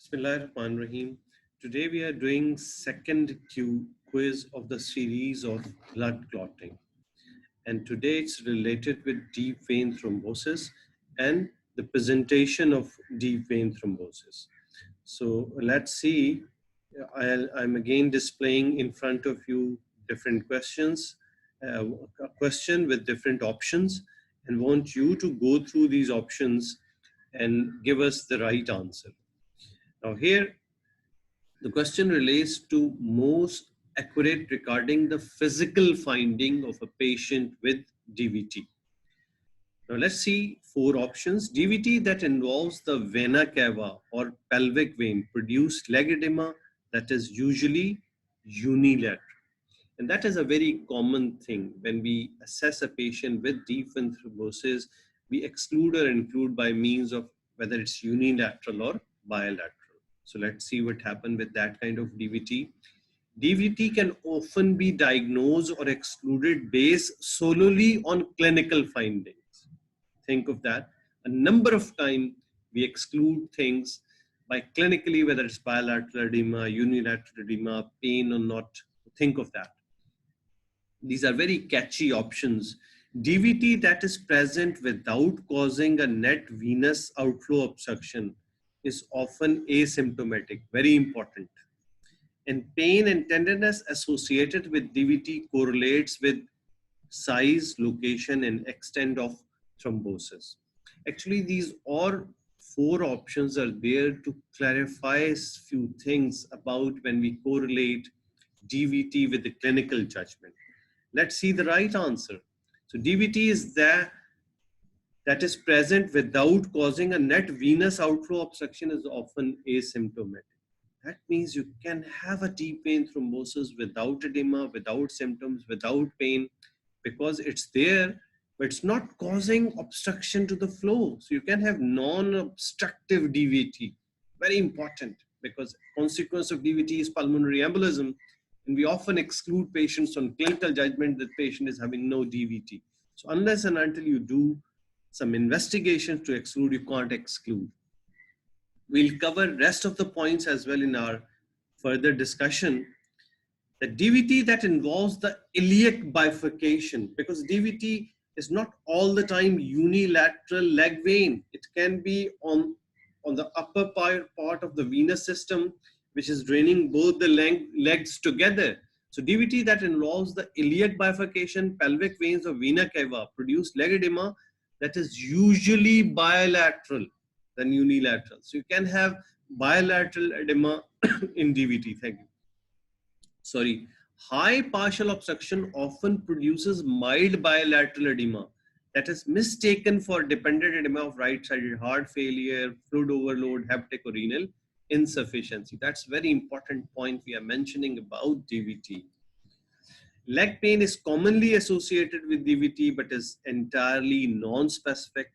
Bismillahirrahmanirrahim. Today we are doing second quiz of the series of blood clotting. And today it's related with deep vein thrombosis and the presentation of deep vein thrombosis. So let's see, I'm again displaying in front of you different questions, a question with different options, and want you to go through these options and give us the right answer. Now here, the question relates to most accurate regarding the physical finding of a patient with DVT. Now let's see four options. DVT that involves the vena cava or pelvic vein produce leg edema that is usually unilateral. And that is a very common thing. When we assess a patient with deep vein thrombosis, we exclude or include by means of whether it's unilateral or bilateral. So let's see what happened with that kind of DVT. DVT can often be diagnosed or excluded based solely on clinical findings. Think of that. A number of times we exclude things by clinically, whether it's bilateral edema, unilateral edema, pain or not. Think of that. These are very catchy options. DVT that is present without causing a net venous outflow obstruction is often asymptomatic, very important. And pain and tenderness associated with DVT correlates with size, location, and extent of thrombosis. Actually, these all four options are there to clarify a few things about when we correlate DVT with the clinical judgment. Let's see the right answer. So DVT is that is present without causing a net venous outflow obstruction is often asymptomatic. That means you can have a deep vein thrombosis without edema, without symptoms, without pain, because it's there, but it's not causing obstruction to the flow. So you can have non-obstructive DVT. Very important, because consequence of DVT is pulmonary embolism, and we often exclude patients on clinical judgment that patient is having no DVT. So unless and until you do some investigations to exclude, you can't exclude. We'll cover rest of the points as well in our further discussion. The DVT that involves the iliac bifurcation, because DVT is not all the time unilateral leg vein. It can be on the upper part of the venous system, which is draining both the legs together. So DVT that involves the iliac bifurcation, pelvic veins or vena cava produce leg edema that is usually bilateral than unilateral. So you can have bilateral edema in DVT. Thank you. Sorry. High partial obstruction often produces mild bilateral edema that is mistaken for dependent edema of right-sided heart failure, fluid overload, hepatic or renal insufficiency. That's very important point we are mentioning about DVT. Leg pain is commonly associated with DVT, but is entirely non-specific.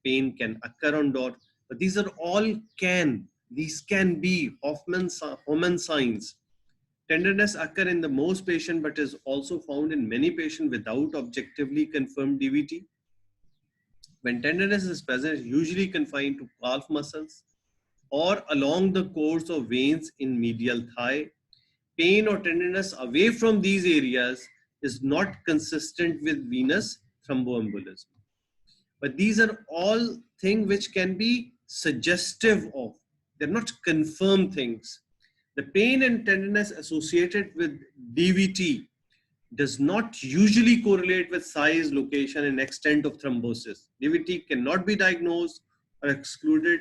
Pain can occur on DOT, but these are all these can be Hoffman signs. Tenderness occur in the most patient, but is also found in many patients without objectively confirmed DVT. When tenderness is present, it's usually confined to calf muscles or along the course of veins in medial thigh. Pain or tenderness away from these areas is not consistent with venous thromboembolism. But these are all things which can be suggestive of. They're not confirmed things. The pain and tenderness associated with DVT does not usually correlate with size, location, and extent of thrombosis. DVT cannot be diagnosed or excluded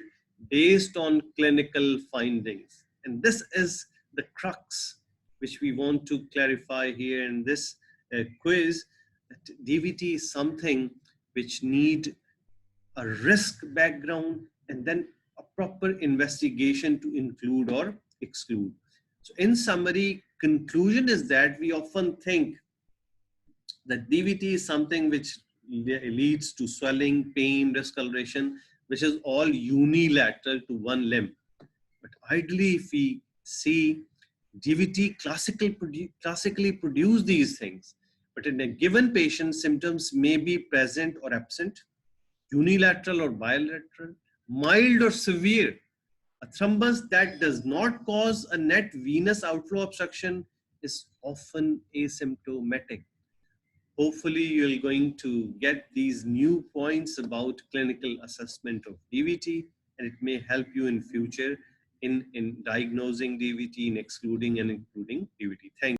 based on clinical findings. And this is the crux which we want to clarify here in this quiz. That DVT is something which need a risk background and then a proper investigation to include or exclude. So in summary, conclusion is that we often think that DVT is something which leads to swelling, pain, discoloration, which is all unilateral to one limb. But ideally, if we see DVT classically produce these things, but in a given patient, symptoms may be present or absent, unilateral or bilateral, mild or severe, A thrombus that does not cause a net venous outflow obstruction is often asymptomatic. Hopefully, you're going to get these new points about clinical assessment of DVT, and it may help you in future in diagnosing DVT, in excluding and including DVT. Thank you.